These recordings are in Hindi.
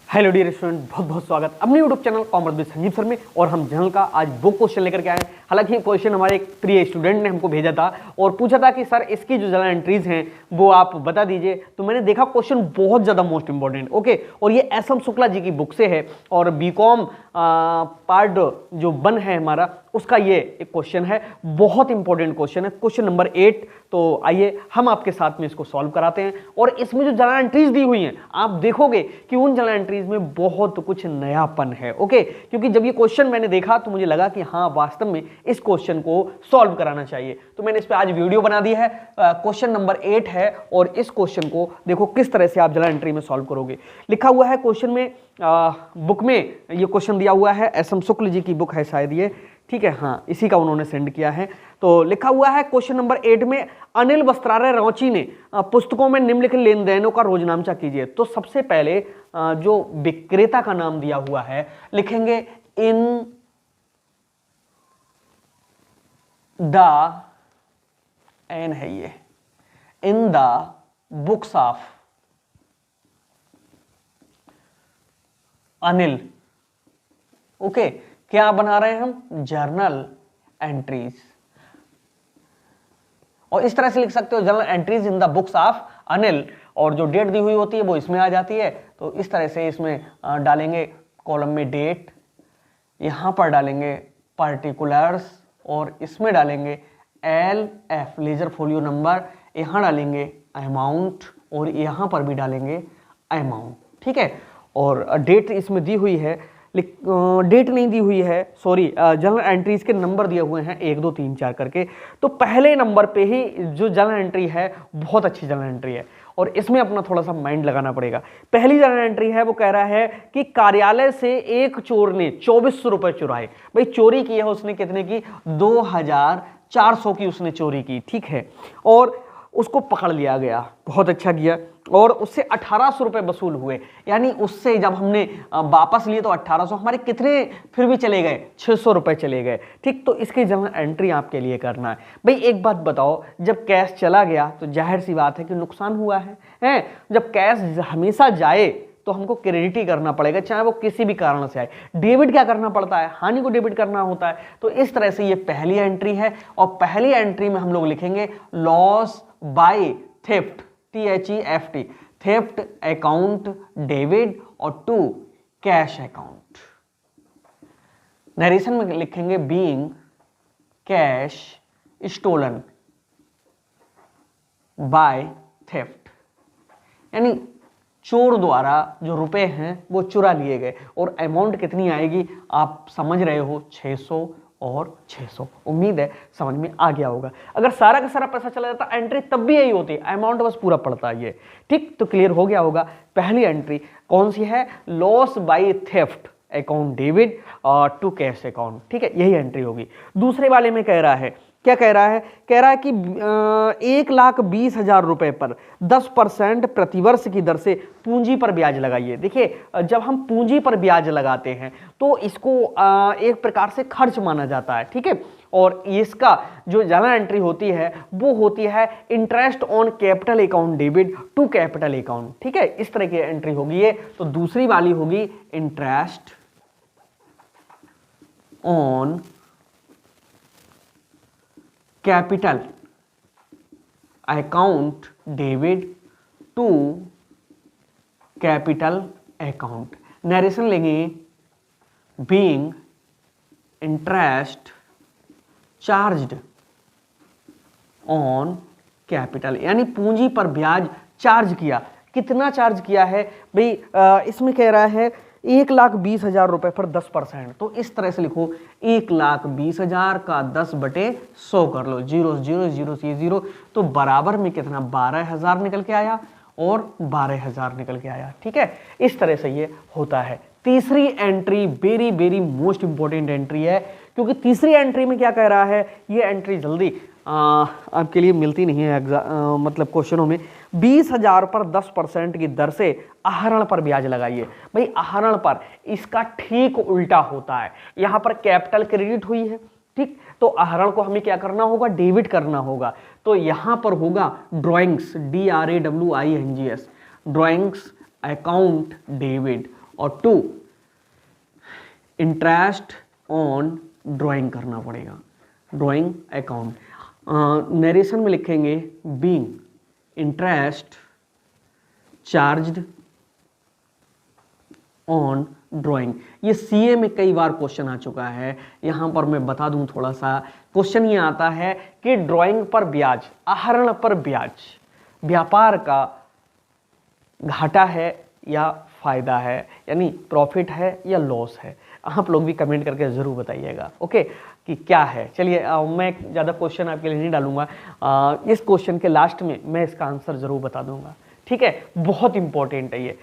हेलो डियर स्टूडेंट, बहुत बहुत स्वागत अपने YouTube channel commerce with Sanjeev sir में। और हम जनरल का आज वो क्वेश्चन लेकर के आए हैं। हालांकि ये क्वेश्चन हमारे एक प्रिय स्टूडेंट ने हमको भेजा था और पूछा था कि सर इसकी जो जर्नल एंट्रीज हैं वो आप बता दीजिए। तो मैंने देखा क्वेश्चन बहुत ज़्यादा मोस्ट इंपॉर्टेंट, ओके। और ये एस.एम. शुक्ला जी की बुक से है और बीकॉम पार्ट जो 1 है हमारा, उसका ये एक क्वेश्चन है। बहुत इंपॉर्टेंट क्वेश्चन है, क्वेश्चन नंबर 8। तो आइए हम आपके साथ में इसको सॉल्व कराते हैं। और इसमें जो जर्नल एंट्रीज दी हुई हैं आप देखोगे कि उन जर्नल एंट्रीज में बहुत कुछ नयापन है, ओके। क्योंकि जब ये क्वेश्चन मैंने देखा तो मुझे लगा कि हाँ, वास्तव में इस क्वेश्चन को सॉल्व कराना चाहिए। तो मैंने इस पर आज वीडियो बना दी है। क्वेश्चन नंबर 8 है और इस क्वेश्चन को देखो किस तरह से आप जर्नल एंट्री में सॉल्व करोगे। लिखा हुआ है क्वेश्चन में, बुक में ये क्वेश्चन दिया हुआ है, एस.एम. शुक्ल जी की बुक है शायद ये, ठीक है, हाँ, इसी का उन्होंने सेंड किया है। तो लिखा हुआ है क्वेश्चन नंबर 8 में, अनिल वस्त्रालय रांची ने पुस्तकों में निम्नलिखित लेन देनों का रोजनामचा कीजिए। तो सबसे पहले जो विक्रेता का नाम दिया हुआ है लिखेंगे इन द, एन है ये, in the books of Anil, okay. क्या बना रहे हैं हम? Journal entries. और इस तरह से लिख सकते हो journal entries in the books of Anil, और जो डेट दी हुई होती है वो इसमें आ जाती है। तो इस तरह से इसमें डालेंगे कॉलम में डेट, यहां पर डालेंगे पार्टिकुलर्स और इसमें डालेंगे LF लेजर फोलियो नंबर, यहां डालेंगे अमाउंट और यहां पर भी डालेंगे अमाउंट, ठीक है। और डेट इसमें दी हुई है, डेट नहीं दी हुई है, सॉरी, जर्नल एंट्रीज के नंबर दिए हुए हैं 1 2 3 4 करके। तो पहले नंबर पे ही जो जर्नल एंट्री है बहुत अच्छी जर्नल एंट्री है और इसमें अपना थोड़ा सा माइंड लगाना पड़ेगा। पहली जर्नल एंट्री है वो कह रहा है कि कार्यालय से एक चोर ने 2400 रुपए चुराए। भाई चोरी की है उसने, कितने की? 2400 की उसने चोरी की, ठीक है। और उसको पकड़ लिया गया, बहुत अच्छा किया। और उससे 1800 रुपए वसूल हुए, यानी उससे जब हमने वापस लिए तो 1800, हमारे कितने फिर भी चले गए? 600 रुपए चले गए, ठीक। तो इसकी जर्नल एंट्री आपके लिए करना है। भाई एक बात बताओ, जब कैश चला गया तो जाहिर सी बात है कि नुकसान हुआ है? जब कैश हमेशा जाए तो हमको क्रेडिट ही करना पड़ेगा, चाहे वो किसी भी कारण से आए। डेबिट क्या करना पड़ता है? हानि को डेबिट करना होता है। तो इस तरह से ये पहली एंट्री है और पहली एंट्री में हम लोग लिखेंगे loss by theft, THEFT, theft account debit और 2 कैश अकाउंट। नरेशन में लिखेंगे being cash stolen by theft, यानी चोर द्वारा जो रुपए हैं वो चुरा लिए गए। और अमाउंट कितनी आएगी आप समझ रहे हो? 600 और 600। उम्मीद है समझ में आ गया होगा। अगर सारा का सारा पैसा चला जाता एंट्री तब भी यही होती है, अमाउंट बस पूरा पड़ता है ये, ठीक। तो क्लियर हो गया होगा। पहली एंट्री कौन सी है? Loss by theft account debit और 2 कैश अकाउंट, ठीक है, यही एंट्री होगी। दूसरे वाले में कह रहा है, क्या कह रहा है? कह रहा है कि 1,20,000 रुपए पर 10% प्रतिवर्ष की दर से पूंजी पर ब्याज लगाइए। देखिए, जब हम पूंजी पर ब्याज लगाते हैं तो इसको एक प्रकार से खर्च माना जाता है, ठीक है। और इसका जो जर्नल एंट्री होती है वो होती है interest on capital account debit 2 capital account, ठीक है। इस तरह की एंट्री होगी ये। तो दूसरी वाली होगी interest on capital account debit 2 capital account. Narration लेंगे being interest charged on capital, यानी पूंजी पर ब्याज चार्ज किया। कितना चार्ज किया है भाई? इसमें कह रहा है 1,20,000 रुपए पर 10%। तो इस तरह से लिखो 1,20,000 का 10/100 कर लो, 0 0 0 0, तो बराबर में कितना? 12,000 निकल के आया और 12,000 निकल के आया, ठीक है। इस तरह से ये होता है। तीसरी entry very very most important entry है, क्योंकि तीसरी एंट्री में क्या कह रहा है? ये एंट्री जल्दी आपके लिए मिलती नहीं है मतलब क्वेश्चनों में। 20,000 पर 10% की दर से आहरण पर ब्याज लगाइए। भाई आहरण पर इसका ठीक उल्टा होता है। यहाँ पर कैपिटल क्रेडिट हुई है, ठीक, तो आहरण को हमें क्या करना होगा? डेबिट करना होगा। तो यहां पर होगा drawings, DRAWINGS, drawings account debit, और 2 इंटरेस्ट ऑन ड्राइंग करना पड़ेगा, ड्राइंग अकाउंट। नरेशन में लिखेंगे being interest charged on drawing. ये सीए में कई बार क्वेश्चन आ चुका है, यहां पर मैं बता दूं थोड़ा सा। क्वेश्चन ये आता है कि ड्राइंग पर ब्याज, आहरण पर ब्याज, व्यापार का घाटा है या फायदा है, यानी प्रॉफिट है या लॉस है। आप लोग भी कमेंट करके जरूर बताइएगा, ओके, कि क्या है। चलिए मैं ज़्यादा क्वेश्चन आपके लिए नहीं डालूंगा, इस क्वेश्चन के लास्ट में मैं इसका आंसर जरूर बता दूंगा, ठीक है। बहुत इंपॉर्टेंट है ये,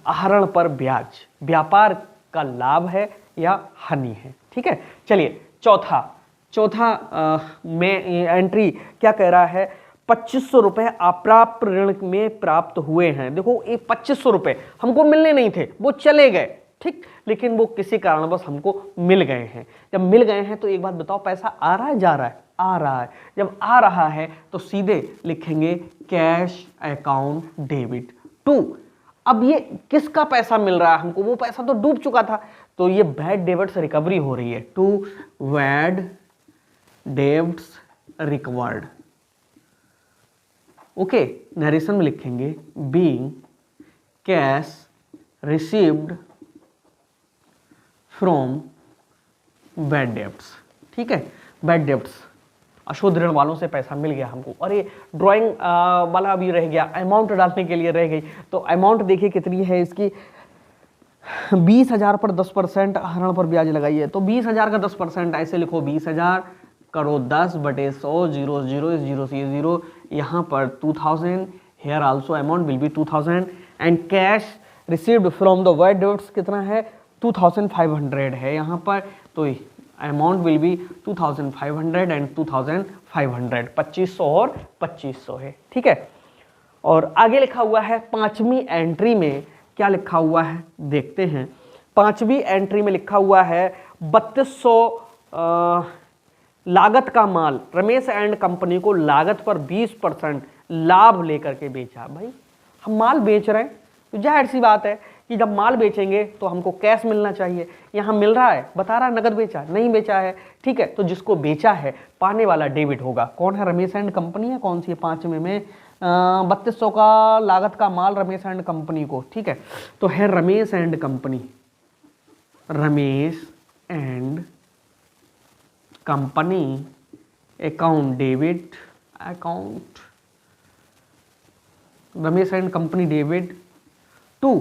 आहरण पर ब्याज, व्यापार का लाभ है या हानि है, ठीक है। चलिए चौथा में एंट्री क्या कह रहा है, 2500 रुपए अप्राप्त ऋण में प्राप्त हुए हैं। देखो ये 2500 रुपए हमको मिलने नहीं थे, वो चले गए, ठीक, लेकिन वो किसी कारणवश हमको मिल गए हैं। जब मिल गए हैं तो एक बात बताओ, पैसा आ रहा है जा रहा है? आ रहा है। जब आ रहा है तो सीधे लिखेंगे कैश अकाउंट डेबिट 2। अब ये किसका पैसा मिल रहा है हमको, वो पैसा तो डूब चुका था, तो ये बैड डेबिट से रिकवरी हो रही है, 2 bad debts recovered, okay. Narration में लिखेंगे being cash received from bad debts, ठीक है। बैड डेब्ट्स, अशुद्ध ऋण वालों से पैसा मिल गया हमको। अरे ड्राइंग वाला अभी रह गया, अमाउंट डालने के लिए रह गई, तो अमाउंट देखिए कितनी है इसकी, 20,000 पर 10% आहरण पर ब्याज लगाइए, तो 20,000 का 10% ऐसे लिखो 20,000 करो 10 बटे 100, 0 0 0 से 0, यहाँ पर 2000, here also amount will be 2000 and cash received from the bad debts कितना है, 2500 है यहाँ पर, तो अमाउंट विल बी 2500 एंड 2500, 2500 और 2500 है, ठीक है। और आगे लिखा हुआ है 5वीं एंट्री में क्या लिखा हुआ है देखते हैं। 5वीं एंट्री में लिखा हुआ है 3200 लागत का माल रमेश एंड कंपनी को लागत पर 20% लाभ लेकर के बेचा। भाई हम माल बेच रहे हैं तो जाहिर सी बात है कि जब माल बेचेंगे तो हमको कैश मिलना चाहिए, यहाँ मिल रहा है, बता रहा है नगद बेचा, नहीं बेचा है, ठीक है। तो जिसको बेचा है पाने वाला डेबिट होगा, कौन है, रमेश एंड कंपनी है, कौन सी है 5वें में 3200 का लागत का माल रमेश एंड कंपनी को, ठीक है। तो है Ramesh and company, Ramesh and company account debit, account Ramesh and company debit 2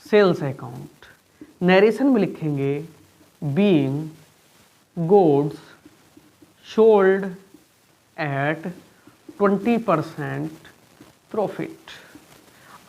sales account. Narration में लिखेंगे being goods sold at 20% profit.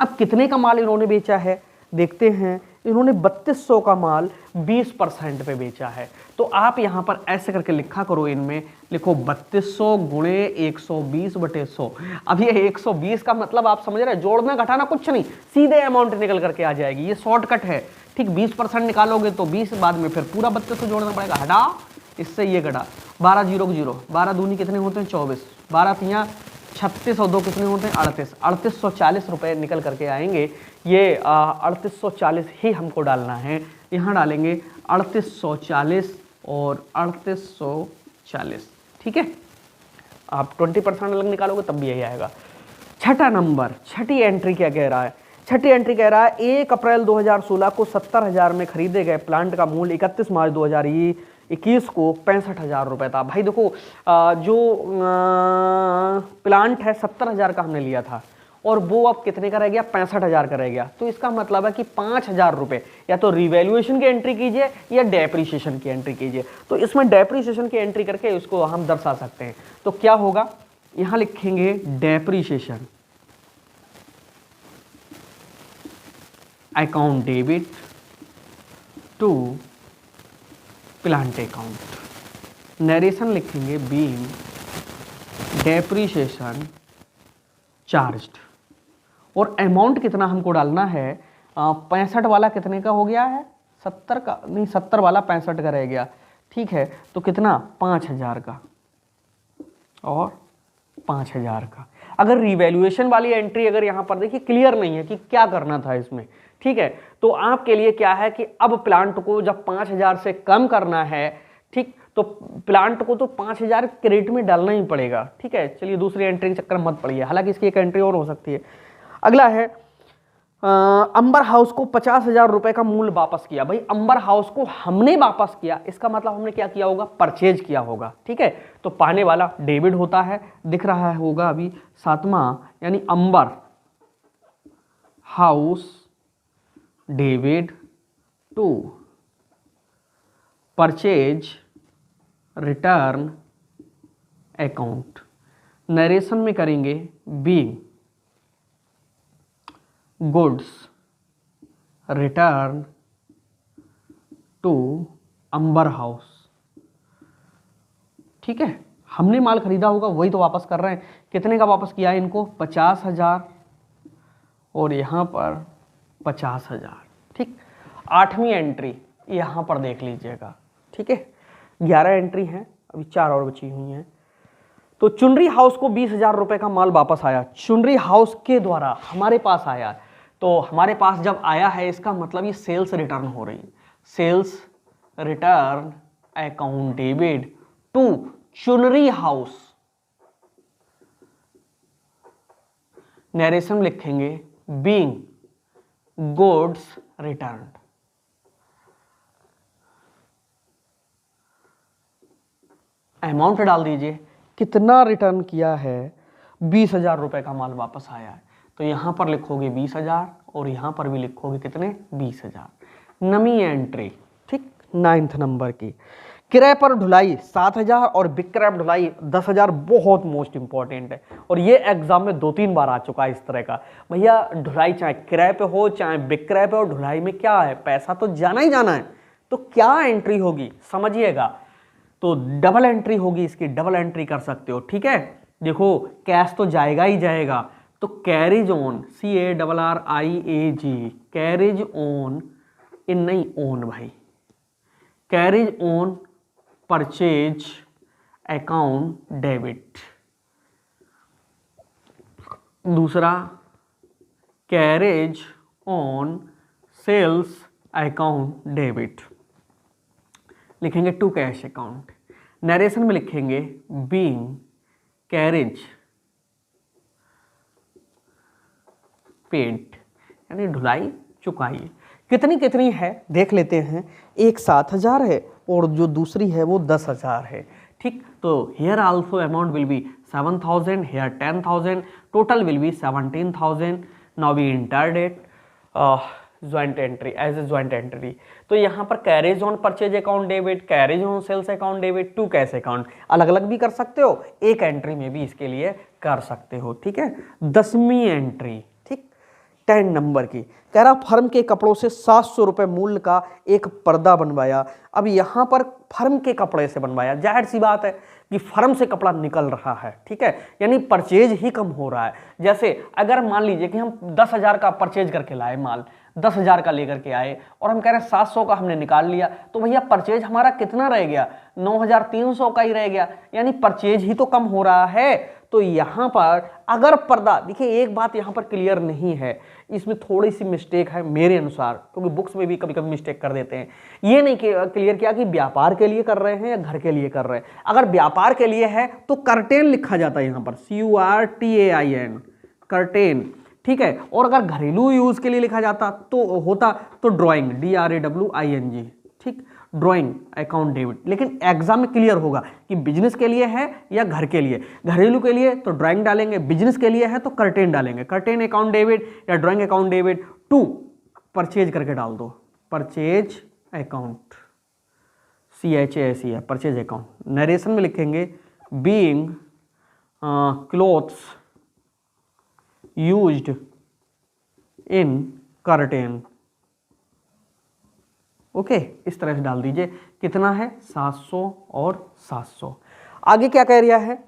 अब कितने का माल इन्होंने बेचा है देखते हैं। इन्होंने 3200 का माल 20% पे बेचा है, तो आप यहाँ पर ऐसे करके लिखा करो, इनमें लिखो 3200 गुणे 120 बटे 100। अब ये 120 का मतलब आप समझ रहे हैं, जोड़ना घटाना कुछ नहीं, सीधे अमाउंट निकल करके आ जाएगी, ये शॉर्टकट है, ठीक। 20% निकालोगे तो 20, बाद में फिर पूरा 3200 जोड़ना पड़ेगा, हटा इससे ये घटा, 12 0 0, 12 दूनी कितने होते हैं 24, 12 तियाँ 36 और 2 कितने होते हैं 38, 3840 रुपये निकल करके आएंगे। ये 3840 ही हमको डालना है, यहाँ डालेंगे 3840 और 3840, ठीक है। आप 20% अलग निकालोगे तब भी यही आएगा। छठा नंबर, छठी एंट्री क्या कह रहा है, छठी एंट्री कह रहा है 1 अप्रैल 2016 को 70,000 में खरीदे गए प्लांट का मूल्य 31 मार्च 2021 को 65,000 रुपये था। भाई देखो जो प्लांट है 70,000 का हमने लिया था और वो अब कितने का रह गया, 65,000 का रह गया। तो इसका मतलब है कि 5,000 रुपये या तो रिवैल्यूएशन की एंट्री कीजिए या डेप्रीशिएशन की एंट्री कीजिए। तो इसमें डेप्रीशिएशन की एंट्री करके इसको हम दर्शा सकते हैं। तो क्या होगा, यहाँ लिखेंगे depreciation account debit to plant account. Narration लिखेंगे बीइंग डेप्रीशिएशन चार्ज्ड, और अमाउंट कितना हमको डालना है, 65 वाला कितने का हो गया है, 70 का नहीं, 70 वाला 65 का रह गया, ठीक है। तो कितना 5,000 का और 5,000 का। अगर रिवैल्यूएशन वाली एंट्री अगर यहाँ पर देखिए क्लियर नहीं है कि क्या करना था इसमें, ठीक है, तो आपके लिए क्या है कि अब प्लांट को जब 5,000 से कम करना है, ठीक, तो प्लांट को तो 5,000 क्रेडिट में डालना ही पड़ेगा, ठीक है। चलिए दूसरी एंट्री के चक्कर में मत पड़िए, हालांकि इसकी एक एंट्री और हो सकती है। अगला है अंबर हाउस को 50,000 रुपए का मूल्य वापस किया। भाई अंबर हाउस को हमने वापस किया, इसका मतलब हमने क्या किया होगा, परचेज किया होगा, ठीक है। तो पाने वाला डेबिट होता है, दिख रहा होगा अभी 7वां, यानी Ambar house debit to purchase return account. Narration में करेंगे being goods return to Ambar house, ठीक है। हमने माल खरीदा होगा वही तो वापस कर रहे हैं। कितने का वापस किया है इनको, 50,000 और यहाँ पर 50,000, ठीक। 8वीं एंट्री यहाँ पर देख लीजिएगा, ठीक है। 11 एंट्री हैं, अभी 4 और बची हुई हैं। तो चुनरी हाउस को 20,000 रुपए का माल वापस आया, चुनरी हाउस के द्वारा हमारे पास आया। तो हमारे पास जब आया है इसका मतलब ये सेल्स रिटर्न हो रही है, sales return account debit to Chunri house. Narration लिखेंगे बीइंग गुड्स रिटर्न। अमाउंट डाल दीजिए, कितना रिटर्न किया है, 20,000 रुपए का माल वापस आया है। तो यहां पर लिखोगे 20,000 और यहां पर भी लिखोगे कितने, 20,000। नवी एंट्री, ठीक, 9th नंबर की। किराए पर ढुलाई 7,000 और विक्रय पर ढुलाई 10,000। बहुत मोस्ट इंपॉर्टेंट है और ये एग्जाम में 2-3 बार आ चुका है इस तरह का। भैया ढुलाई चाहे किराए पे हो चाहे विक्रय पे हो, ढुलाई में क्या है, पैसा तो जाना ही जाना है। तो क्या एंट्री होगी समझिएगा, तो डबल एंट्री होगी इसकी, डबल एंट्री कर सकते हो, ठीक है। देखो कैश तो जाएगा ही जाएगा, तो carriage on, CARRIAG, carriage on, in नहीं ओन भाई, carriage on purchase account debit. दूसरा carriage on sales account debit, लिखेंगे टू कैश अकाउंट। नरेशन में लिखेंगे बीइंग कैरेज पेड, यानी ढुलाई चुकाई। कितनी कितनी है देख लेते हैं, एक 7,000 है और जो दूसरी है वो 10,000 है, ठीक। तो here also amount will be 7,000, here 10,000, total will be 17,000। Now we enter date joint entry as a joint entry. तो यहाँ पर carriage on purchase account debit, carriage on sales account debit, to cash account, अलग अलग भी कर सकते हो, एक एंट्री में भी इसके लिए कर सकते हो, ठीक है। 10वीं एंट्री, ठीक, 10 नंबर की, कह रहा फर्म के कपड़ों से 700 रुपए मूल्य का एक पर्दा बनवाया। अब यहाँ पर फर्म के कपड़े से बनवाया, जाहिर सी बात है कि फर्म से कपड़ा निकल रहा है, ठीक है, यानी परचेज ही कम हो रहा है। जैसे अगर मान लीजिए कि हम 10,000 का परचेज करके लाए माल, 10,000 का लेकर के आए और हम कह रहे हैं 700 का हमने निकाल लिया, तो भैया परचेज हमारा कितना रह गया, 9,300 का ही रह गया, यानी परचेज ही तो कम हो रहा है। तो यहाँ पर अगर पर्दा, देखिए एक बात यहाँ पर क्लियर नहीं है, इसमें थोड़ी सी मिस्टेक है मेरे अनुसार, क्योंकि बुक्स में भी कभी कभी मिस्टेक कर देते हैं। ये नहीं क्लियर किया कि व्यापार के लिए कर रहे हैं या घर के लिए कर रहे हैं। अगर व्यापार के लिए है तो कर्टेन लिखा जाता है यहाँ पर, CURTAIN, कर्टेन, ठीक है। और अगर घरेलू यूज के लिए लिखा जाता तो होता तो ड्राइंग, DRAWING, ठीक, ड्राइंग अकाउंट डेबिट। लेकिन एग्जाम में क्लियर होगा कि बिजनेस के लिए है या घर के लिए। घरेलू के लिए तो ड्राइंग डालेंगे, बिजनेस के लिए है तो कर्टेन डालेंगे, कर्टेन अकाउंट डेबिट या drawing account debit to purchase करके डाल दो, परचेज अकाउंट, CHAC है, परचेज अकाउंट। नरेशन में लिखेंगे being clothes used in curtain, okay, इस तरह से डाल दीजिए। कितना है, 700 और 700। आगे क्या कह रहा है,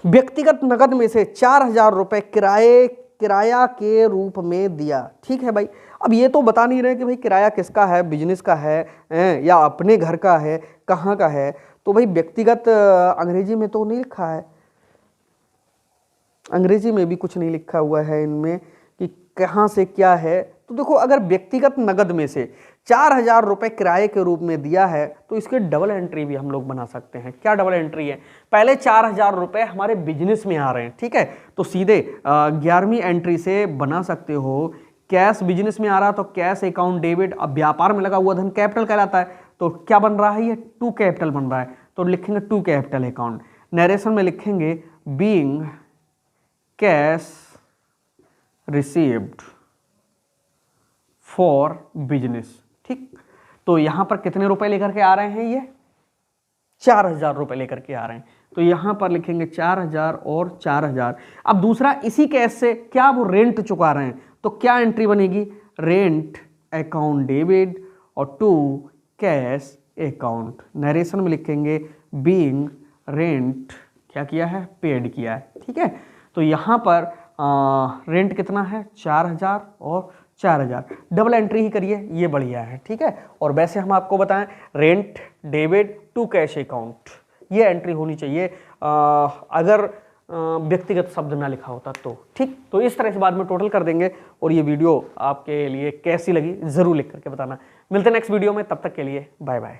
व्यक्तिगत नकद में से 4,000 रुपए किराया के रूप में दिया, ठीक है भाई। अब ये तो बता नहीं रहे कि भाई किराया किसका है, बिजनेस का है या अपने घर का है, कहाँ का है। तो भाई व्यक्तिगत अंग्रेजी में तो नहीं लिखा है, अंग्रेजी में भी कुछ नहीं लिखा हुआ है इनमें कि कहाँ से क्या है। तो देखो, अगर व्यक्तिगत नगद में से 4,000 रुपये किराए के रूप में दिया है तो इसके डबल एंट्री भी हम लोग बना सकते हैं। क्या डबल एंट्री है? पहले 4,000 रुपये हमारे बिजनेस में आ रहे हैं, ठीक है, तो सीधे 11वीं एंट्री से बना सकते हो। कैश बिजनेस में आ रहा तो कैश अकाउंट डेबिट। अब व्यापार में लगा हुआ धन कैपिटल कहलाता है, तो क्या बन रहा है? ये टू कैपिटल बन रहा है, तो लिखेंगे टू कैपिटल अकाउंट। नरेशन में लिखेंगे being cash received for business, ठीक। तो यहां पर कितने रुपए लेकर के आ रहे हैं? ये 4,000 रुपए लेकर के आ रहे हैं, तो यहां पर लिखेंगे 4,000 और 4,000। अब दूसरा, इसी कैश से क्या वो रेंट चुका रहे हैं, तो क्या एंट्री बनेगी? रेंट अकाउंट डेबिट और टू कैश अकाउंट। नरेशन में लिखेंगे बीइंग रेंट क्या किया है? पेड किया है, ठीक है। तो यहां पर रेंट कितना है? 4,000 और 4,000। डबल एंट्री ही करिए, ये बढ़िया है, ठीक है। और वैसे हम आपको बताएं, rent debit to cash account, ये एंट्री होनी चाहिए अगर व्यक्तिगत शब्द ना लिखा होता तो, ठीक। तो इस तरह से बाद में टोटल कर देंगे। और ये वीडियो आपके लिए कैसी लगी ज़रूर लिख करके बताना। मिलते हैं नेक्स्ट वीडियो में, तब तक के लिए बाय बाय।